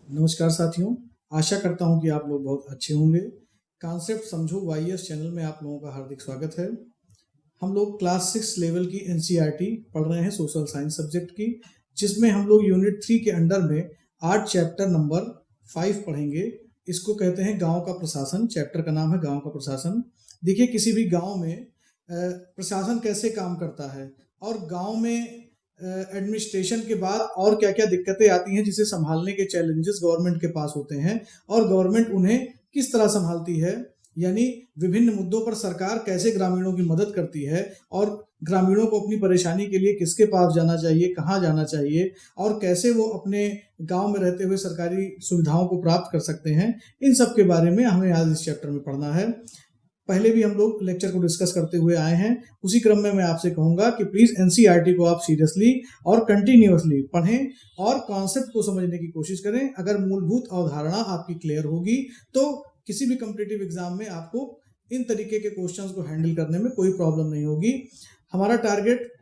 नमस्कार साथियों, आशा करता हूं कि आप लोग बहुत अच्छे होंगे। कॉन्सेप्ट समझो वाईएस चैनल में आप लोगों का हार्दिक स्वागत है। हम लोग क्लास 6 लेवल की एनसीईआरटी पढ़ रहे हैं सोशल साइंस सब्जेक्ट की, जिसमें हम लोग यूनिट 3 के अंडर में आर्ट चैप्टर नंबर 5 पढ़ेंगे। इसको कहते हैं गांव का प्रशासन। चैप्टर का नाम है गांव का प्रशासन। देखिए, किसी भी गांव में प्रशासन कैसे काम करता है और गांव में एडमिनिस्ट्रेशन के बाद और क्या क्या दिक्कतें आती हैं जिसे संभालने के चैलेंजेस गवर्नमेंट के पास होते हैं और गवर्नमेंट उन्हें किस तरह संभालती है, यानी विभिन्न मुद्दों पर सरकार कैसे ग्रामीणों की मदद करती है और ग्रामीणों को अपनी परेशानी के लिए किसके पास जाना चाहिए, कहाँ जाना चाहिए और कैसे वो अपने गांव में रहते हुए सरकारी सुविधाओं को प्राप्त कर सकते हैं, इन सब के बारे में हमें आज इस चैप्टर में पढ़ना है। पहले भी हम लोग लेक्चर को डिस्कस करते हुए आए हैं। उसी क्रम में मैं आपसे कहूंगा कि प्लीज एनसीईआरटी को आप सीरियसली और कंटिन्यूअसली पढ़ें और कॉन्सेप्ट को समझने की कोशिश करें। अगर मूलभूत अवधारणा आपकी क्लियर होगी तो किसी भी कॉम्पिटिटिव एग्जाम में आपको इन तरीके के क्वेश्चंस को हैंडल करने में कोई प्रॉब्लम नहीं होगी। हमारा टारगेट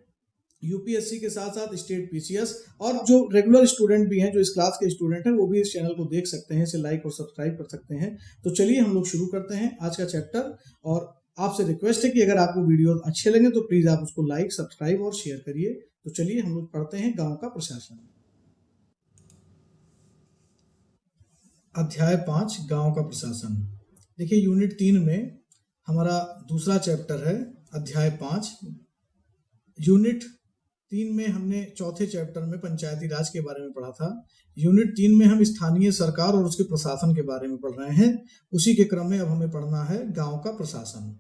यूपीएससी के साथ साथ स्टेट पीसीएस और जो रेगुलर स्टूडेंट भी हैं, जो इस क्लास के स्टूडेंट हैं, वो भी इस चैनल को देख सकते हैं, इसे लाइक और सब्सक्राइब कर सकते हैं। तो चलिए हम लोग शुरू करते हैं आज का चैप्टर। और आपसे रिक्वेस्ट है कि अगर आपको वीडियो अच्छे लगे तो प्लीज आप उसको लाइक, सब्सक्राइब और शेयर करिए। तो चलिए हम लोग पढ़ते हैं गांव का प्रशासन। अध्याय 5 गांव का प्रशासन। देखिए, यूनिट 3 में हमारा दूसरा चैप्टर है अध्याय 5। यूनिट 3 में हमने चौथे चैप्टर में पंचायती राज के बारे में पढ़ा था। यूनिट 3 में हम स्थानीय सरकार और उसके प्रशासन के बारे में पढ़ रहे हैं। उसी के क्रम में अब हमें पढ़ना है गांव का प्रशासन।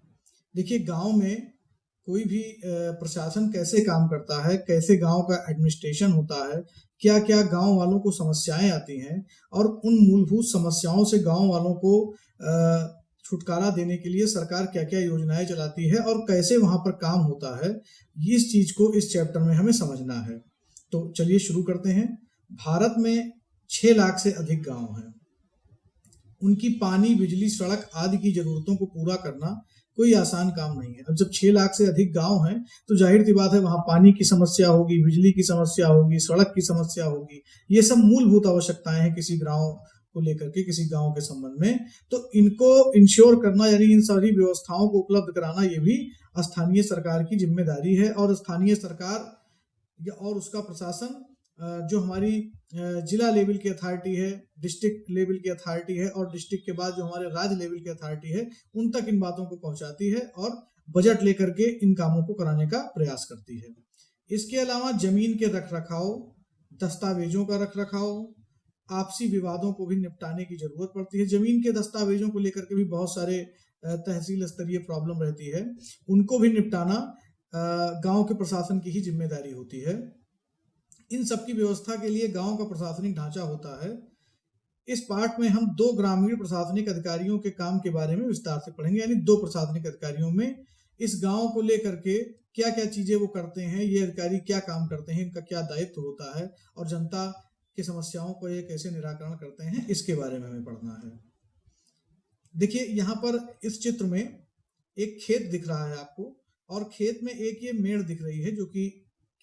देखिए, गांव में कोई भी प्रशासन कैसे काम करता है, कैसे गांव का एडमिनिस्ट्रेशन होता है, क्या क्या गांव वालों को समस्याएं आती हैं और उन मूलभूत समस्याओं से गांव वालों को छुटकारा देने के लिए सरकार क्या क्या योजनाएं चलाती है और कैसे वहां पर काम होता है, इस चीज को इस चैप्टर में हमें समझना है। तो चलिए शुरू करते हैं। भारत में 6 लाख से अधिक गांव हैं। उनकी पानी, बिजली, सड़क आदि की जरूरतों को पूरा करना कोई आसान काम नहीं है। अब जब 6 लाख से अधिक गांव हैं तो जाहिर सी बात है वहां पानी की समस्या होगी, बिजली की समस्या होगी, सड़क की समस्या होगी। ये सब मूलभूत आवश्यकताएं हैं किसी गांव को लेकर के, किसी गांव के संबंध में। तो इनको इंश्योर करना, यानी इन सारी व्यवस्थाओं को उपलब्ध कराना, ये भी स्थानीय सरकार की जिम्मेदारी है। और स्थानीय सरकार और उसका प्रशासन, जो हमारी जिला लेवल की अथॉरिटी है, डिस्ट्रिक्ट लेवल की अथॉरिटी है और डिस्ट्रिक्ट के बाद जो हमारे राज्य लेवल की अथॉरिटी है, उन तक इन बातों को पहुंचाती है और बजट लेकर के इन कामों को कराने का प्रयास करती है। इसके अलावा जमीन के रख रखाव, दस्तावेजों का रख रखाव, आपसी विवादों को भी निपटाने की जरूरत पड़ती है। जमीन के दस्तावेजों को लेकर के भी बहुत सारे तहसील स्तरीय प्रॉब्लम रहती है, उनको भी निपटाना गांव के प्रशासन की ही जिम्मेदारी होती है। इन सब की व्यवस्था के लिए गांव का प्रशासनिक ढांचा होता है। इस पार्ट में हम 2 ग्रामीण प्रशासनिक अधिकारियों के काम के बारे में विस्तार से पढ़ेंगे, यानी 2 प्रशासनिक अधिकारियों में इस गांव को लेकर के क्या क्या चीजें वो करते हैं, ये अधिकारी क्या काम करते हैं, इनका क्या दायित्व होता है और जनता की समस्याओं को ये कैसे निराकरण करते हैं, इसके बारे में हमें पढ़ना है। देखिए, यहाँ पर इस चित्र में एक खेत दिख रहा है आपको, और खेत में एक ये मेड़ दिख रही है जो कि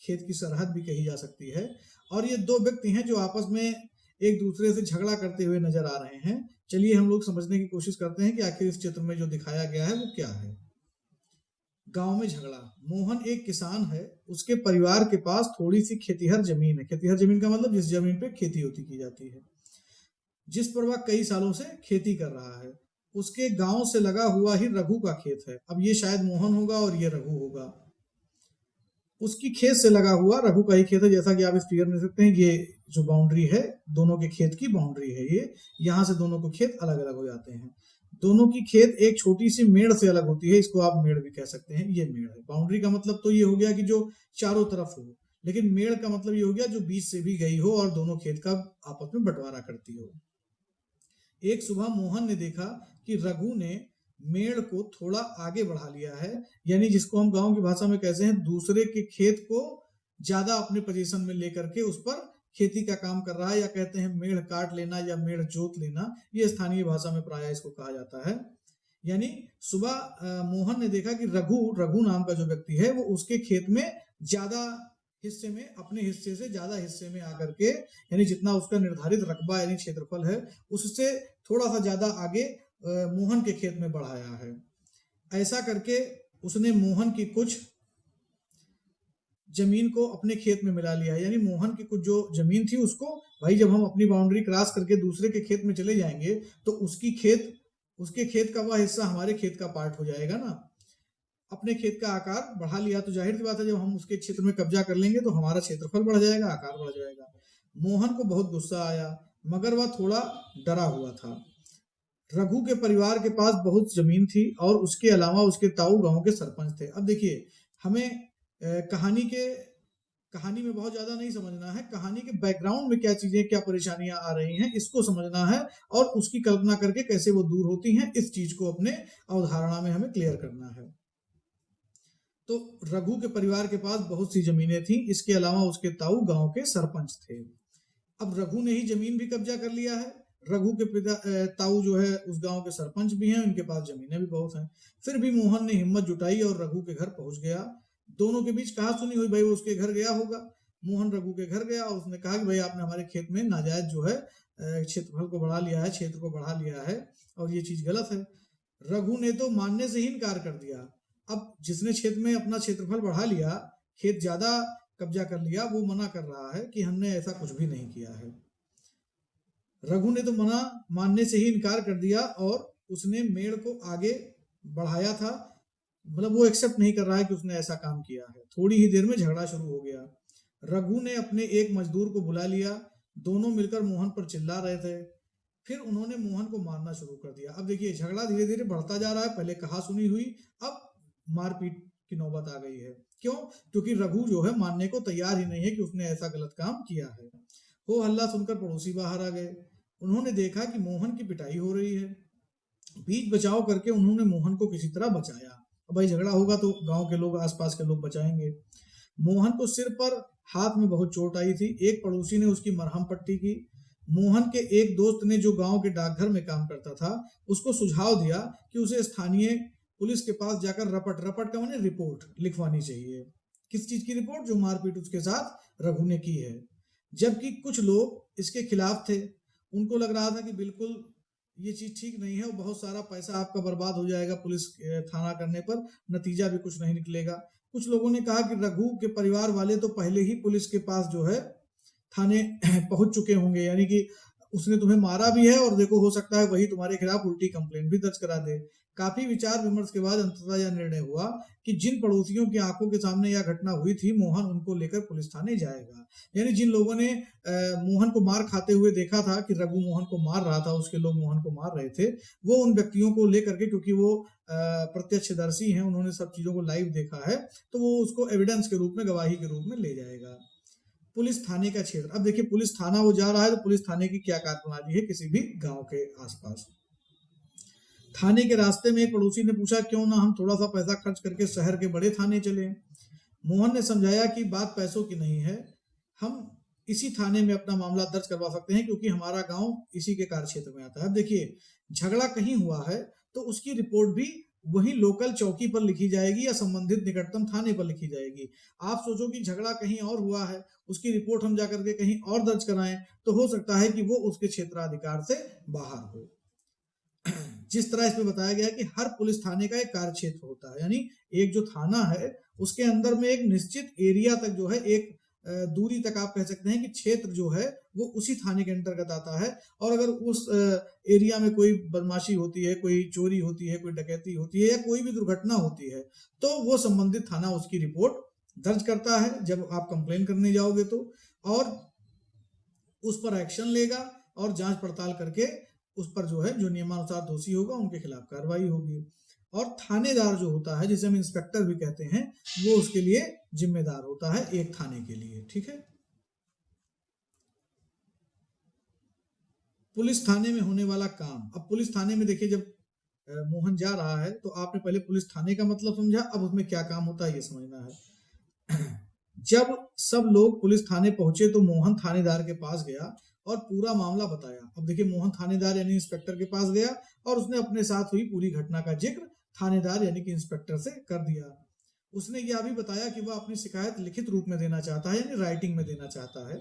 खेत की सरहद भी कही जा सकती है। और ये 2 व्यक्ति हैं जो आपस में एक दूसरे से झगड़ा करते हुए नजर आ रहे हैं। चलिए हम लोग समझने की कोशिश करते हैं कि आखिर इस चित्र में जो दिखाया गया है वो क्या है। गांव में झगड़ा। मोहन एक किसान है, उसके परिवार के पास थोड़ी सी खेतीहर जमीन है। खेतीहर जमीन का मतलब जिस जमीन पे खेती होती की जाती है, जिस पर वह कई सालों से खेती कर रहा है। उसके गांव से लगा हुआ ही रघु का खेत है। अब ये शायद मोहन होगा और ये रघु होगा। उसकी खेत से लगा हुआ रघु का ही खेत है। जैसा कि आप इस फिगर में देख सकते हैं, ये जो बाउंड्री है, दोनों के खेत की बाउंड्री है ये। यहाँ से दोनों के खेत अलग अलग हो जाते हैं। दोनों की खेत एक छोटी सी मेड़ से अलग होती है, इसको आप मेड़ भी कह सकते हैं। ये मेड़ है। बाउंड्री का मतलब तो ये हो गया कि जो चारों तरफ हो, लेकिन मेड़ का मतलब ये हो गया जो बीच से भी गई हो और दोनों खेत का आपस में बंटवारा करती हो। एक सुबह मोहन ने देखा कि रघु ने मेड़ को थोड़ा आगे बढ़ा लिया है, यानी जिसको हम गांव की भाषा में कहते हैं दूसरे के खेत को ज्यादा अपने पोजीशन में लेकर के उस पर खेती का काम कर रहा है, या कहते हैं मेड़ काट लेना या मेड़ जोत लेना। ये स्थानीय भाषा में प्रायः इसको कहा जाता है। यानी सुबह मोहन ने देखा कि रघु नाम का जो व्यक्ति है वो उसके खेत में ज्यादा हिस्से में, अपने हिस्से से ज्यादा हिस्से में आकर के, यानी जितना उसका निर्धारित रकबा यानी क्षेत्रफल है उससे थोड़ा सा ज्यादा आगे मोहन के खेत में बढ़ाया है। ऐसा करके उसने मोहन की कुछ जमीन को अपने खेत में मिला लिया है, यानी मोहन की कुछ जो जमीन थी उसको, भाई जब हम अपनी बाउंड्री क्रॉस करके दूसरे के खेत में चले जाएंगे तो उसके खेत का वह हिस्सा हमारे खेत का पार्ट हो जाएगा ना। अपने खेत का आकार बढ़ा लिया तो जाहिर सी बात है जब हम उसके क्षेत्र में कब्जा कर लेंगे तो हमारा क्षेत्रफल बढ़ जाएगा, आकार बढ़ जाएगा। मोहन को बहुत गुस्सा आया, मगर वह थोड़ा डरा हुआ था। रघु के परिवार के पास बहुत जमीन थी और उसके अलावा उसके ताऊ गांव के सरपंच थे। अब देखिए, हमें कहानी में बहुत ज्यादा नहीं समझना है, कहानी के बैकग्राउंड में क्या चीजें, क्या परेशानियां आ रही हैं इसको समझना है और उसकी कल्पना करके कैसे वो दूर होती हैं, इस चीज को अपने अवधारणा में हमें क्लियर करना है। तो रघु के परिवार के पास बहुत सी जमीनें थी, इसके अलावा उसके ताऊ गांव के सरपंच थे। अब रघु ने ही जमीन भी कब्जा कर लिया है, रघु के पिता ताऊ जो है उस गांव के सरपंच भी हैं, उनके पास जमीनें भी बहुत हैं। फिर भी मोहन ने हिम्मत जुटाई और रघु के घर पहुंच गया। दोनों के बीच कहा सुनी हुई, भाई वो उसके घर गया होगा। मोहन रघु के घर गया और उसने कहा कि भाई आपने हमारे खेत में नाजायज जो है क्षेत्रफल को बढ़ा लिया है, क्षेत्र को बढ़ा लिया है और ये चीज गलत है। रघु ने तो मानने से ही इनकार कर दिया। अब जिसने क्षेत्र में अपना क्षेत्रफल बढ़ा लिया, खेत ज्यादा कब्जा कर लिया, वो मना कर रहा है कि हमने ऐसा कुछ भी नहीं किया है। रघु ने तो मानने से ही इनकार कर दिया और उसने मेड़ को आगे बढ़ाया था, मतलब वो एक्सेप्ट नहीं कर रहा है कि उसने ऐसा काम किया है। थोड़ी ही देर में झगड़ा शुरू हो गया। रघु ने अपने एक मजदूर को बुला लिया, दोनों मिलकर मोहन पर चिल्ला रहे थे। फिर उन्होंने मोहन को मारना शुरू कर दिया। अब देखिए, झगड़ा धीरे धीरे बढ़ता जा रहा है, पहले कहा सुनी हुई, अब मारपीट की नौबत आ गई है। क्यों? क्योंकि रघु जो है मानने को तैयार ही नहीं है कि उसने ऐसा गलत काम किया है। हो हल्ला सुनकर पड़ोसी बाहर आ गए। उन्होंने देखा कि मोहन की पिटाई हो रही है। बीच बचाव करके उन्होंने मोहन को किसी तरह बचाया। भाई झगड़ा होगा तो गांव के लोग, आसपास के लोग बचाएंगे। मोहन को सिर पर, हाथ में बहुत चोट आई थी। एक पड़ोसी ने उसकी मरहम पट्टी की। मोहन के एक दोस्त ने, जो गांव के डाकघर में काम करता था, उसको सुझाव दिया कि उसे स्थानीय पुलिस के पास जाकर रपट का माने रिपोर्ट लिखवानी चाहिए। किस चीज की रिपोर्ट? जो मारपीट उसके साथ रघु ने की है। जबकि कुछ लोग इसके खिलाफ थे, उनको लग रहा था कि बिल्कुल ये चीज ठीक नहीं है और बहुत सारा पैसा आपका बर्बाद हो जाएगा पुलिस थाना करने पर, नतीजा भी कुछ नहीं निकलेगा। कुछ लोगों ने कहा कि रघु के परिवार वाले तो पहले ही पुलिस के पास जो है थाने पहुंच चुके होंगे, यानी कि उसने तुम्हें मारा भी है और देखो हो सकता है वही तुम्हारे खिलाफ उल्टी कंप्लेंट भी दर्ज करा दे। काफी विचार विमर्श के बाद अंततः यह निर्णय हुआ कि जिन पड़ोसियों की आंखों के सामने यह घटना हुई थी, मोहन उनको लेकर पुलिस थाने जाएगा। यानी जिन लोगों ने मोहन को मार खाते हुए देखा था कि रघु मोहन को मार रहा था, उसके लोग मोहन को मार रहे थे, वो उन व्यक्तियों को लेकर के, क्योंकि वो प्रत्यक्षदर्शी हैं, उन्होंने सब चीजों को लाइव देखा है, तो वो उसको एविडेंस के रूप में, गवाही के रूप में ले जाएगा। पुलिस थाने का क्षेत्र। अब देखिए, पुलिस थाना वो जा रहा है तो पुलिस थाने की क्या कार्यप्रणाली है किसी भी गांव के आसपास। थाने के रास्ते में एक पड़ोसी ने पूछा, क्यों ना हम थोड़ा सा पैसा खर्च करके शहर के बड़े थाने चले। मोहन ने समझाया कि बात पैसों की नहीं है, हम इसी थाने में अपना मामला दर्ज करवा सकते हैं क्योंकि हमारा गांव इसी के कार्य क्षेत्र में आता है। अब देखिए, झगड़ा कहीं हुआ है तो उसकी रिपोर्ट भी वही लोकल चौकी पर लिखी जाएगी या संबंधित निकटतम थाने पर लिखी जाएगी। आप सोचो कि झगड़ा कहीं और हुआ है, उसकी रिपोर्ट हम जाकर के कहीं और दर्ज कराएं तो हो सकता है कि वो उसके क्षेत्राधिकार से बाहर हो। जिस तरह इसमें बताया गया है कि हर पुलिस थाने का एक कार्य क्षेत्र होता है, यानी एक जो थाना है उसके अंदर में एक निश्चित एरिया तक जो है, एक दूरी तक आप कह सकते हैं कि क्षेत्र जो है वो उसी थाने के अंतर्गत आता है। और अगर उस एरिया में कोई बदमाशी होती है, कोई चोरी होती है, कोई डकैती होती है या कोई भी दुर्घटना होती है तो वो संबंधित थाना उसकी रिपोर्ट दर्ज करता है जब आप कंप्लेन करने जाओगे तो, और उस पर एक्शन लेगा और जांच पड़ताल करके उस पर जो है, जो नियमानुसार दोषी होगा उनके खिलाफ कार्रवाई होगी। और थानेदार जो होता है, जिसे हम इंस्पेक्टर भी कहते हैं, वो उसके लिए जिम्मेदार होता है एक थाने के लिए। ठीक है। पुलिस थाने में होने वाला काम। अब पुलिस थाने में देखिए, जब मोहन जा रहा है तो आपने पहले पुलिस थाने का मतलब समझा, अब उसमें क्या काम होता है ये समझना है। जब सब लोग पुलिस थाने पहुंचे तो मोहन थानेदार के पास गया और पूरा मामला बताया। अब देखिए, मोहन थानेदार यानी इंस्पेक्टर के पास गया और उसने अपने साथ हुई पूरी घटना का जिक्र थानेदार यानी कि इंस्पेक्टर से कर दिया। उसने यह भी बताया कि वह अपनी शिकायत लिखित रूप में देना चाहता है, यानी राइटिंग में देना चाहता है।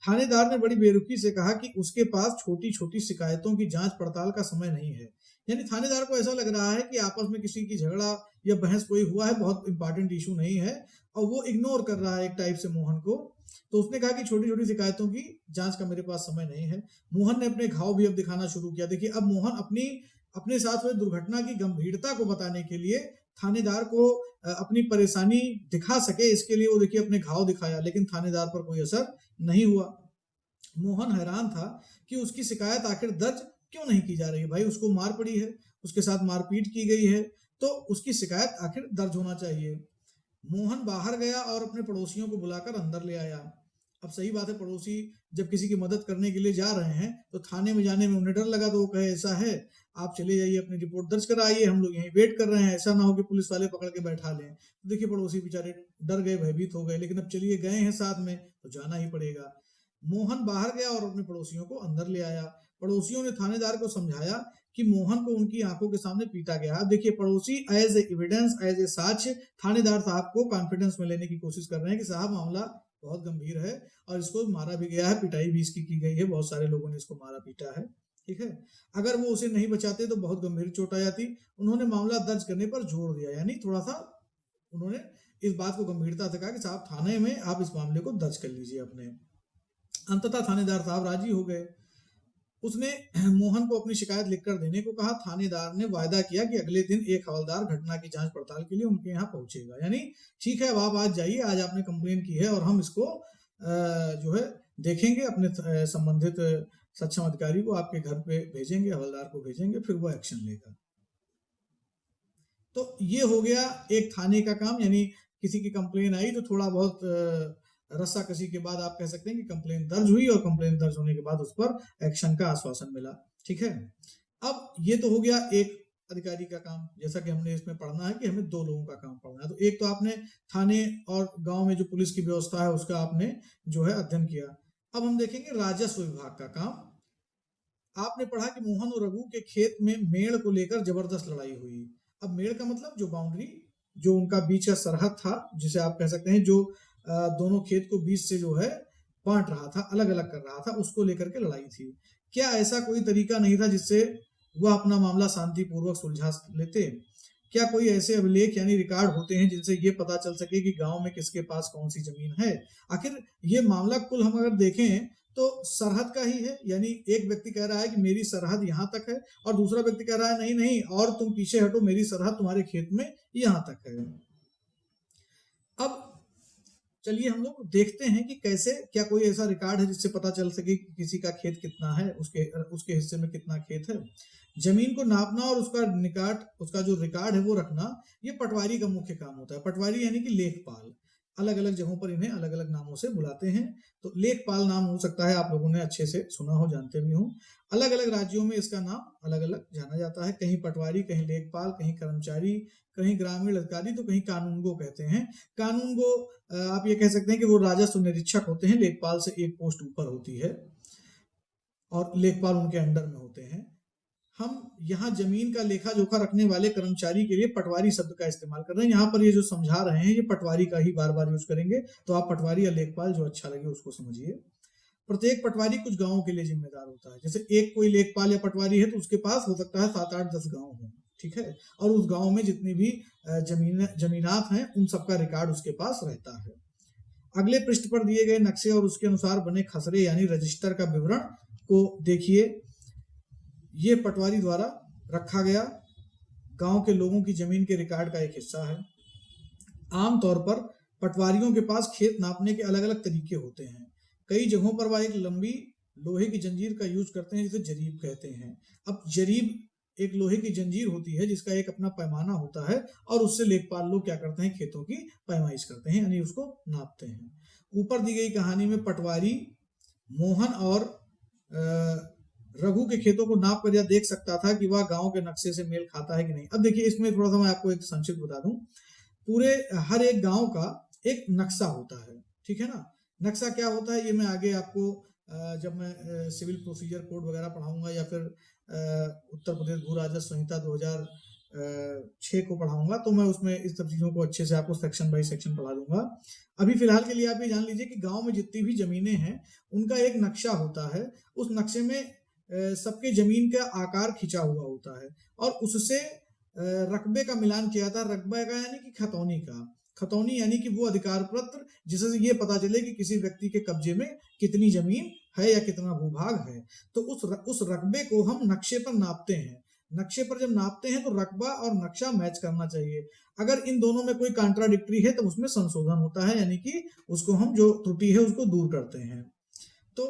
थानेदार ने बड़ी बेरुखी से कहा कि उसके पास छोटी छोटी शिकायतों की जांच पड़ताल का समय नहीं है। यानी थानेदार को ऐसा लग रहा है कि आपस में किसी की झगड़ा या बहस कोई हुआ है, बहुत इंपॉर्टेंट इशू नहीं है, और वो इग्नोर कर रहा है एक टाइप से मोहन को। तो उसने कहा कि छोटी छोटी शिकायतों की जांच का मेरे पास समय नहीं है। मोहन ने अपने घाव भी अब दिखाना शुरू किया। देखिए, अब मोहन अपने साथ हुए दुर्घटना की गंभीरता को बताने के लिए थानेदार को अपनी परेशानी दिखा सके, इसके लिए वो देखिए अपने घाव दिखाया, लेकिन थानेदार पर कोई असर नहीं हुआ। मोहन हैरान था कि उसकी शिकायत आखिर दर्ज क्यों नहीं की जा रही है। भाई, उसको मार पड़ी है, उसके साथ मारपीट की गई है, तो उसकी शिकायत आखिर दर्ज होना चाहिए। मोहन बाहर गया और अपने पड़ोसियों को बुलाकर अंदर ले आया। अब सही बात है, पड़ोसी जब किसी की मदद करने के लिए जा रहे हैं तो थाने में जाने में उन्हें डर लगा, तो वो कहे ऐसा है आप चले जाइए, अपनी रिपोर्ट दर्ज कराइए, हम लोग यहीं वेट कर रहे हैं, ऐसा ना हो कि पुलिस वाले पकड़ के बैठा लें। तो देखिए, पड़ोसी बेचारे डर गए, भयभीत हो गए, लेकिन अब चलिए गए हैं साथ में तो जाना ही पड़ेगा। मोहन बाहर गया और अपने पड़ोसियों को अंदर ले आया। पड़ोसियों ने थानेदार को समझाया कि मोहन को उनकी आंखों के सामने पीटा गया। अब देखिए, पड़ोसी एज एविडेंस, एज ए साक्ष्य थानेदार साहब को कॉन्फिडेंस में लेने की कोशिश कर रहे हैं कि साहब मामला बहुत गंभीर है और इसको मारा भी गया है, पिटाई भी इसकी की गई है, बहुत सारे लोगों ने इसको मारा पीटा है। ठीक है, अगर वो उसे नहीं बचाते तो बहुत गंभीर चोट आ जाती। उन्होंने मामला दर्ज करने पर जोर दिया, यानी थोड़ा सा उन्होंने इस बात को गंभीरता से कहा कि साहब थाने में आप इस मामले को दर्ज कर लीजिए अपने। अंततः थानेदार साहब राजी हो गए। उसने मोहन को अपनी शिकायत लिखकर देने को कहा। थानेदार ने वायदा किया कि अगले दिन एक हवलदार घटना की जांच पड़ताल के लिए उनके यहाँ पहुंचेगा। यानी ठीक है, अब आप आज जाइए, आज आपने कंप्लेन की है और हम इसको जो है देखेंगे, अपने संबंधित सक्षम अधिकारी को आपके घर पे भेजेंगे, हवलदार को भेजेंगे, फिर वो एक्शन लेगा। तो ये हो गया एक थाने का काम, यानी किसी की कंप्लेन आई तो थोड़ा बहुत रस्साकसी के बाद आप कह सकते हैं कि कंप्लेन दर्ज हुई और कंप्लेन दर्ज होने के बाद उस पर एक्शन का आश्वासन मिला। ठीक है, अब ये तो हो गया एक अधिकारी का काम। जैसा कि हमने इसमें पढ़ना है कि हमें दो लोगों का काम पढ़ना है। तो एक तो आपने थाने और गांव में जो पुलिस की व्यवस्था है उसका आपने जो है अध्ययन किया। अब हम देखेंगे राजस्व विभाग का काम। आपने पढ़ा कि मोहन और रघु के खेत में मेड़ को लेकर जबरदस्त लड़ाई हुई। अब मेड़ का मतलब जो बाउंड्री, जो उनका बीच का सरहद था, जिसे आप कह सकते हैं जो दोनों खेत को बीच से जो है बांट रहा था, अलग अलग कर रहा था, उसको लेकर के लड़ाई थी। क्या ऐसा कोई तरीका नहीं था जिससे वह अपना मामला शांतिपूर्वक सुलझा लेते? क्या कोई ऐसे अभिलेख यानी रिकॉर्ड होते हैं जिनसे ये पता चल सके कि गांव में किसके पास कौन सी जमीन है? आखिर ये मामला कुल हम अगर देखें तो सरहद का ही है। यानी एक व्यक्ति कह रहा है कि मेरी सरहद यहाँ तक है और दूसरा व्यक्ति कह रहा है नहीं नहीं और तुम पीछे हटो, मेरी सरहद तुम्हारे खेत में यहाँ तक है। अब चलिए हम लोग देखते हैं कि कैसे, क्या कोई ऐसा रिकॉर्ड है जिससे पता चल सके कि किसी का खेत कितना है, उसके हिस्से में कितना खेत है। जमीन को नापना और उसका जो रिकॉर्ड है वो रखना, ये पटवारी का मुख्य काम होता है। पटवारी यानी कि लेखपाल, अलग अलग जगहों पर इन्हें अलग अलग नामों से बुलाते हैं। तो लेखपाल नाम हो सकता है, आप लोगों ने अच्छे से सुना हो, जानते भी हो। अलग अलग राज्यों में इसका नाम अलग अलग जाना जाता है, कहीं पटवारी, कहीं लेखपाल, कहीं कर्मचारी, कहीं ग्रामीण अधिकारी, तो कहीं कानूनगो कहते हैं। कानूनगो आप ये कह सकते हैं कि वो राजस्व निरीक्षक होते हैं, लेखपाल से एक पोस्ट ऊपर होती है और लेखपाल उनके अंडर में होते हैं। हम यहाँ जमीन का लेखा जोखा रखने वाले कर्मचारी के लिए पटवारी शब्द का इस्तेमाल कर रहे हैं। यहाँ पर ये जो समझा रहे हैं ये पटवारी का ही बार बार यूज करेंगे, तो आप पटवारी या लेखपाल जो अच्छा लगे उसको समझिए। प्रत्येक पटवारी कुछ गांवों के लिए जिम्मेदार होता है। जैसे एक कोई लेखपाल या पटवारी है तो उसके पास हो सकता है 7, 8, 10 गांव हो, ठीक है, और उस गांव में जितनी भी जमीनात हैं उन सबका रिकॉर्ड उसके पास रहता है। अगले पृष्ठ पर दिए गए नक्शे और उसके अनुसार बने खसरे यानी रजिस्टर का विवरण को देखिए। ये पटवारी द्वारा रखा गया गांव के लोगों की जमीन के रिकॉर्ड का एक हिस्सा है। आमतौर पर पटवारियों के पास खेत नापने के अलग अलग तरीके होते हैं। कई जगहों पर वह एक लंबी लोहे की जंजीर का यूज करते हैं जिसे जरीब कहते हैं। अब जरीब एक लोहे की जंजीर होती है जिसका एक अपना पैमाना होता है और उससे लेखपाल लोग क्या करते हैं, खेतों की पैमाइश करते हैं, यानी उसको नापते हैं। ऊपर दी गई कहानी में पटवारी मोहन और रघु के खेतों को नाप कर यह देख सकता था कि वह गांव के नक्शे से मेल खाता है कि नहीं। अब देखिए, इसमें थोड़ा सा मैं आपको एक संक्षिप्त बता दूं। पूरे हर एक गांव का एक नक्शा होता है, ठीक है ना। नक्शा क्या होता है ये मैं आगे आपको जब मैं सिविल प्रोसीजर कोड वगैरह पढ़ाऊंगा या फिर उत्तर प्रदेश भू राजस्व संहिता 6 को पढ़ाऊंगा तो मैं उसमें इस सब चीज़ों को अच्छे से आपको सेक्शन बाय सेक्शन पढ़ा दूंगा। अभी फिलहाल के लिए आप ये जान लीजिए कि गांव में जितनी भी ज़मीनें हैं उनका एक नक्शा होता है। उस नक्शे में सबके ज़मीन का आकार खिंचा हुआ होता है और उससे रकबे का मिलान किया जाता है। रकबे का यानी कि खतौनी का। खतौनी यानी कि वो अधिकार पत्र जिससे ये पता चले कि किसी व्यक्ति के कब्जे में कितनी जमीन है या कितना भूभाग है। तो उस रकबे को हम नक्शे पर नापते हैं। नक्शे पर जब नापते हैं तो रकबा और नक्शा मैच करना चाहिए। अगर इन दोनों में कोई कॉन्ट्राडिक्टरी है तो उसमें संशोधन होता है, यानी कि उसको हम जो त्रुटि है उसको दूर करते हैं। तो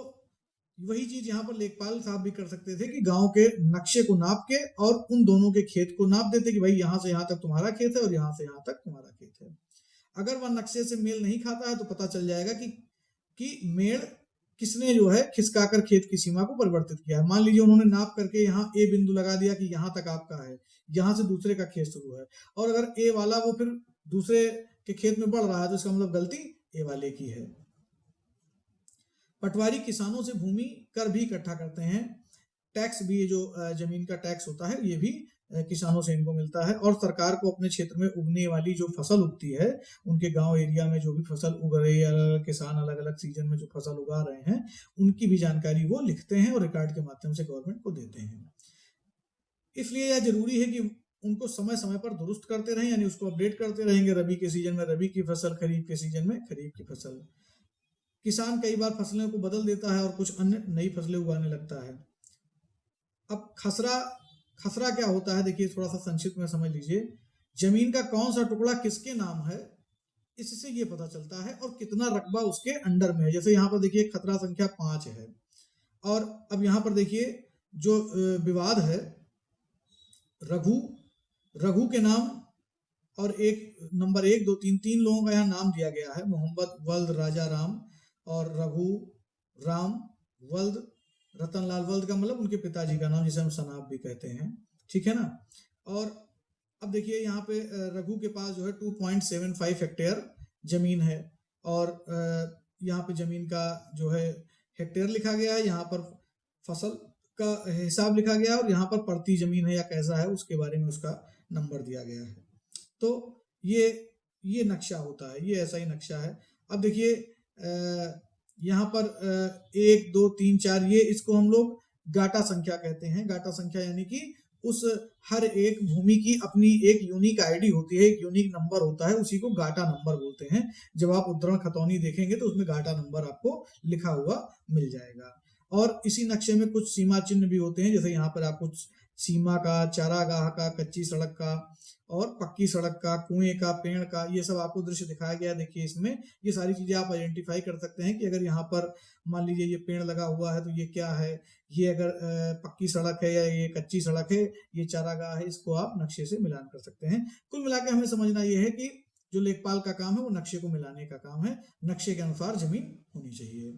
वही चीज यहाँ पर लेखपाल साहब भी कर सकते थे कि गांव के नक्शे को नाप के और उन दोनों के खेत को नाप देते कि भाई यहाँ से यहाँ तक तुम्हारा खेत है और यहाँ से यहाँ तक तुम्हारा खेत है। अगर वह नक्शे से मेल नहीं खाता है तो पता चल जाएगा कि मेड़ किसने जो है खिसकाकर खेत की सीमा को परिवर्तित किया है। मान लीजिए उन्होंने नाप करके यहाँ ए बिंदु लगा दिया कि यहाँ तक आपका है, यहाँ से दूसरे का खेत शुरू है, और अगर ए वाला वो फिर दूसरे के खेत में बढ़ रहा है तो इसका मतलब गलती ए वाले की है। पटवारी किसानों से भूमि कर भी इकट्ठा करते हैं। टैक्स भी, ये जो जमीन का टैक्स होता है ये भी किसानों से इनको मिलता है। और सरकार को अपने क्षेत्र में उगने वाली जो फसल उगती है, उनके गांव एरिया में जो भी फसल उग रही है, अलग अलग किसान अलग अलग सीजन में जो फसल उगा रहे हैं उनकी भी जानकारी वो लिखते हैं और रिकॉर्ड के माध्यम से गवर्नमेंट को देते हैं। इसलिए यह जरूरी है कि उनको समय समय पर दुरुस्त करते रहें, यानी उसको अपडेट करते रहेंगे। रबी के सीजन में रबी की फसल, खरीफ के सीजन में खरीफ की फसल। किसान कई बार फसलों को बदल देता है और कुछ अन्य नई फसलें उगाने लगता है। अब खसरा क्या होता है, देखिए थोड़ा सा संक्षिप्त में समझ लीजिए। जमीन का कौन सा टुकड़ा किसके नाम है इससे ये पता चलता है और कितना रकबा उसके अंडर में है। जैसे यहाँ पर देखिए खतरा संख्या 5 है, और अब यहाँ पर देखिए जो विवाद है, रघु के नाम और एक नंबर 1 2 3 लोगों का यहाँ नाम दिया गया है। मोहम्मद वल्द राजा राम और रघु राम वल्द रतनलाल। वल्द का मतलब उनके पिताजी का नाम, जिसे हम सनाब भी कहते हैं, ठीक है ना। और अब देखिए यहाँ पे रघु के पास जो है 2.75 हेक्टेयर जमीन है, और यहाँ पे जमीन का जो है हेक्टेयर लिखा गया है, यहाँ पर फसल का हिसाब लिखा गया है, और यहाँ पर प्रति जमीन है या कैसा है उसके बारे में उसका नंबर दिया गया है। तो ये नक्शा होता है, ये ऐसा ही नक्शा है। अब देखिए यहाँ पर 1 2 3 4 ये इसको हम लोग गाटा संख्या कहते हैं। गाटा संख्या यानी कि उस हर एक भूमि की अपनी एक यूनिक आईडी होती है, एक यूनिक नंबर होता है, उसी को गाटा नंबर बोलते हैं। जब आप उद्धरण खतौनी देखेंगे तो उसमें गाटा नंबर आपको लिखा हुआ मिल जाएगा। और इसी नक्शे में कुछ सीमा चिन्ह भी होते हैं, जैसे यहाँ पर आपको सीमा का, चारागाह का, कच्ची सड़क का और पक्की सड़क का, कुएं का, पेड़ का, ये सब आपको दृश्य दिखाया गया है। देखिए इसमें ये सारी चीजें आप आइडेंटिफाई कर सकते हैं कि अगर यहाँ पर मान लीजिए ये पेड़ लगा हुआ है तो ये क्या है, ये अगर पक्की सड़क है या ये कच्ची सड़क है, ये चारागाह है, इसको आप नक्शे से मिलान कर सकते हैं। कुल मिला के हमें समझना ये है कि जो लेखपाल का काम है वो नक्शे को मिलाने का काम है। नक्शे के अनुसार जमीन होनी चाहिए।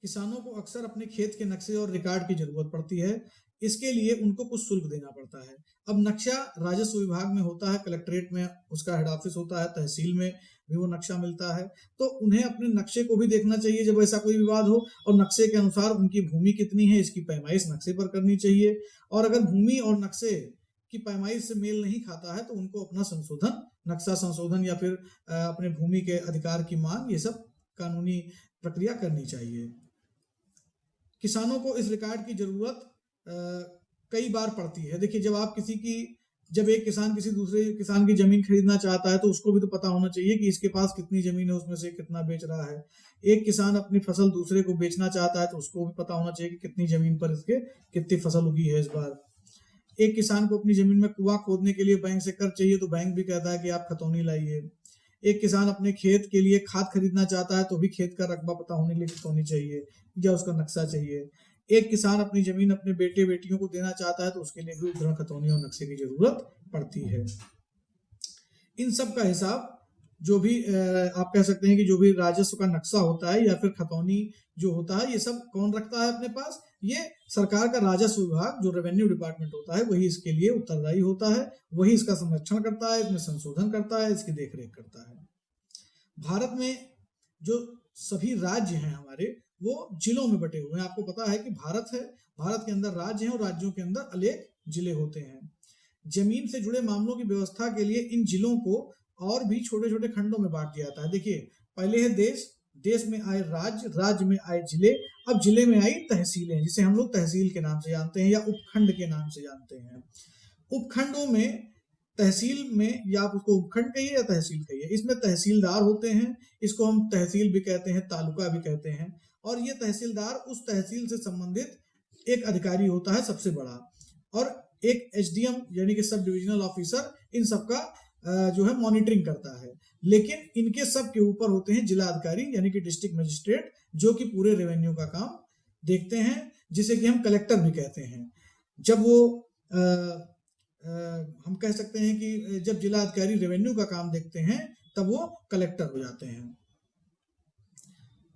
किसानों को अक्सर अपने खेत के नक्शे और रिकॉर्ड की जरूरत पड़ती है, इसके लिए उनको कुछ शुल्क देना पड़ता है। अब नक्शा राजस्व विभाग में होता है, कलेक्ट्रेट में उसका हेड ऑफिस होता है, तहसील में भी वो नक्शा मिलता है। तो उन्हें अपने नक्शे को भी देखना चाहिए जब ऐसा कोई विवाद हो, और नक्शे के अनुसार उनकी भूमि कितनी है इसकी पैमाइश नक्शे पर करनी चाहिए। और अगर भूमि और नक्शे की पैमाइश से मेल नहीं खाता है तो उनको अपना संशोधन, नक्शा संशोधन या फिर अपने भूमि के अधिकार की मांग, ये सब कानूनी प्रक्रिया करनी चाहिए। किसानों को इस रिकॉर्ड की जरूरत कई बार पड़ती है। देखिए जब एक किसान किसी दूसरे किसान की जमीन खरीदना चाहता है तो उसको भी तो पता होना चाहिए कि इसके पास कितनी जमीन है, उसमें से कितना बेच रहा है। एक किसान अपनी फसल दूसरे को बेचना चाहता है तो उसको भी पता होना चाहिए कि कितनी जमीन पर इसके कितनी फसल उगी है इस बार। एक किसान को अपनी जमीन में कुआं खोदने के लिए बैंक से कर चाहिए तो बैंक भी कहता है कि आप खतौनी लाइए। एक किसान अपने खेत के लिए खाद खरीदना चाहता है तो भी खेत का रकबा पता होने के लिए खतौनी चाहिए या उसका नक्शा चाहिए। एक किसान अपनी जमीन अपने बेटे बेटियों को देना चाहता है तो उसके लिए भी उद्धरण खतौनी और नक्शे की जरूरत पड़ती है। इन सब का हिसाब जो भी आप कह सकते हैं कि जो भी राजस्व का नक्शा होता है या फिर खतौनी जो होता है, ये सब कौन रखता है अपने पास? ये सरकार का राजस्व विभाग जो रेवेन्यू डिपार्टमेंट होता है वही इसके लिए उत्तरदायी होता है, वही इसका संरक्षण करता है, इसमें संशोधन करता है, इसकी देखरेख करता है। भारत में जो सभी राज्य हैं हमारे वो जिलों में बटे हुए हैं। आपको पता है कि भारत है, भारत के अंदर राज्य हैं और राज्यों के अंदर अनेक जिले होते हैं। जमीन से जुड़े मामलों की व्यवस्था के लिए इन जिलों को और भी छोटे छोटे खंडों में बांट दिया जाता है। देखिए, पहले है देश, देश में आए राज्य, राज्य में आए जिले, अब जिले में आई तहसीलें, जिसे हम लोग तहसील के नाम से जानते हैं या उपखंड के नाम से जानते हैं। उपखंडों में, तहसील में, या आप उसको उपखंड कहिए या तहसील कहिए, इसमें तहसीलदार होते हैं, इसको हम तहसील भी कहते हैं, तालुका भी कहते हैं। और ये तहसीलदार उस तहसील से संबंधित एक अधिकारी होता है सबसे बड़ा, और एक एसडीएम यानी कि सब डिविजनल ऑफिसर इन सबका जो है मॉनिटरिंग करता है। लेकिन इनके सब के ऊपर होते हैं जिला अधिकारी यानी कि डिस्ट्रिक्ट मजिस्ट्रेट, जो कि पूरे रेवेन्यू का काम देखते हैं, जिसे कि हम कलेक्टर भी कहते हैं। जब वो हम कह सकते हैं कि जब जिला अधिकारी रेवेन्यू का काम देखते हैं तब वो कलेक्टर हो जाते हैं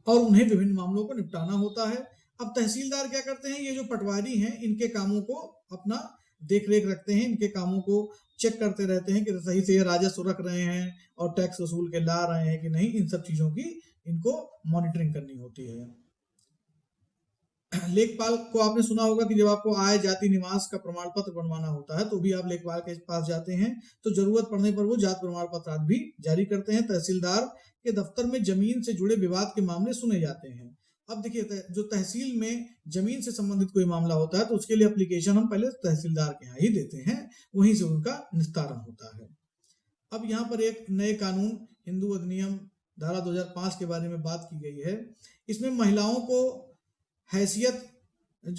और उन्हें विभिन्न मामलों को निपटाना होता है। अब तहसीलदार क्या करते हैं, ये जो पटवारी हैं इनके कामों को अपना देख रेख रखते हैं, इनके कामों को चेक करते रहते हैं कि सही से राजस्व रख रहे हैं और टैक्स वसूल के ला रहे हैं कि नहीं, इन सब चीजों की इनको मॉनिटरिंग करनी होती है। लेखपाल को आपने सुना होगा कि जब आपको आय, जाति, निवास का प्रमाण पत्र बनवाना होता है तो भी आप लेखपाल के पास जाते हैं, तो जरूरत पड़ने पर वो जाति प्रमाण पत्र आदि भी जारी करते हैं। तहसीलदार के दफ्तर में जमीन से जुड़े विवाद के मामले सुने जाते हैं। अब देखिए, जो तहसील में जमीन से संबंधित कोई मामला होता है तो उसके लिए एप्लीकेशन हम पहले तहसीलदार के यहाँ ही देते हैं, वहीं से उनका निस्तारण होता है। अब यहाँ पर एक नए कानून हिंदू अधिनियम धारा 2005 के बारे में बात की गई है। इसमें महिलाओं को हैसियत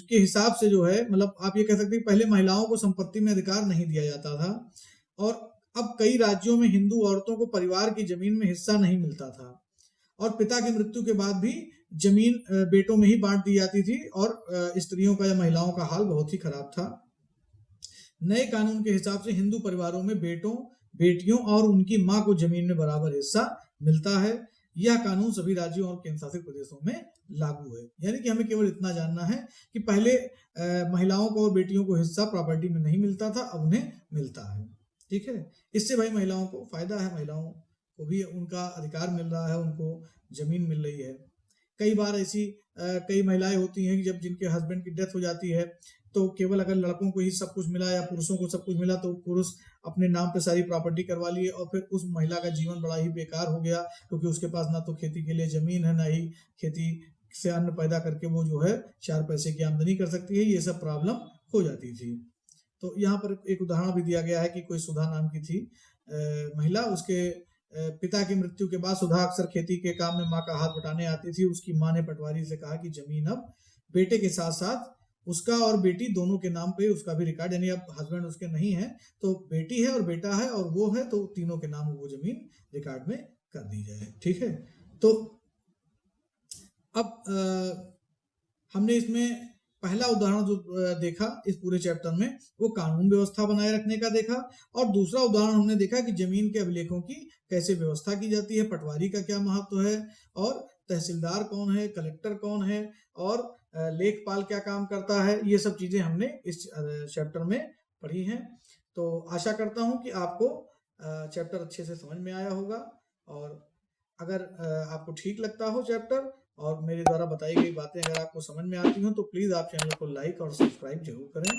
के हिसाब से जो है, मतलब आप ये कह सकते हैं पहले महिलाओं को संपत्ति में अधिकार नहीं दिया जाता था, और अब कई राज्यों में हिंदू औरतों को परिवार की जमीन में हिस्सा नहीं मिलता था, और पिता की मृत्यु के बाद भी जमीन बेटों में ही बांट दी जाती थी, और स्त्रियों का या महिलाओं का हाल बहुत ही खराब था। नए कानून के हिसाब से हिंदू परिवारों में बेटों, बेटियों और उनकी मां को जमीन में बराबर हिस्सा मिलता है। यह कानून सभी राज्यों और केंद्र शासित प्रदेशों में लागू है। यानी कि हमें केवल इतना जानना है कि पहले महिलाओं को और बेटियों को हिस्सा प्रॉपर्टी में नहीं मिलता था, अब उन्हें मिलता है। ठीक है, इससे भाई महिलाओं को फायदा है, महिलाओं को भी उनका अधिकार मिल रहा है, उनको जमीन मिल रही है। कई बार ऐसी कई महिलाएं होती हैं कि जब जिनके हस्बैंड की डेथ हो जाती है तो केवल अगर लड़कों को ही सब कुछ मिला या पुरुषों को सब कुछ मिला तो पुरुष अपने नाम पे सारी प्रॉपर्टी करवा लिए, और फिर उस महिला का जीवन बड़ा ही बेकार हो गया, क्योंकि उसके पास ना तो खेती के लिए जमीन है, ना ही खेती से अन्न पैदा करके वो जो है 4 पैसे की आमदनी कर सकती है। ये सब प्रॉब्लम हो जाती थी। तो यहाँ पर एक उदाहरण भी दिया गया है कि कोई सुधा नाम की थी महिला, उसके पिता की मृत्यु के बाद सुधा अक्सर खेती के काम में माँ का हाथ बटाने आती थी। उसकी माँ ने पटवारी से कहा कि जमीन अब बेटे के साथ साथ उसका और बेटी दोनों के नाम पे उसका भी रिकॉर्ड, यानी अब हस्बैंड उसके नहीं है तो बेटी है और बेटा है और वो है, तो तीनों के नाम वो जमीन रिकॉर्ड में कर दी जाए। ठीक है, तो अब हमने इसमें पहला उदाहरण जो देखा इस पूरे चैप्टर में वो कानून व्यवस्था बनाए रखने का देखा, और दूसरा उदाहरण हमने देखा कि जमीन के अभिलेखों की कैसे व्यवस्था की जाती है, पटवारी का क्या महत्व है, और तहसीलदार कौन है, कलेक्टर कौन है, और लेखपाल क्या काम करता है। ये सब चीजें हमने इस चैप्टर में पढ़ी हैं। तो आशा करता हूं कि आपको चैप्टर अच्छे से समझ में आया होगा, और अगर आपको ठीक लगता हो चैप्टर और मेरे द्वारा बताई गई बातें अगर आपको समझ में आती हो तो प्लीज आप चैनल को लाइक और सब्सक्राइब जरूर करें।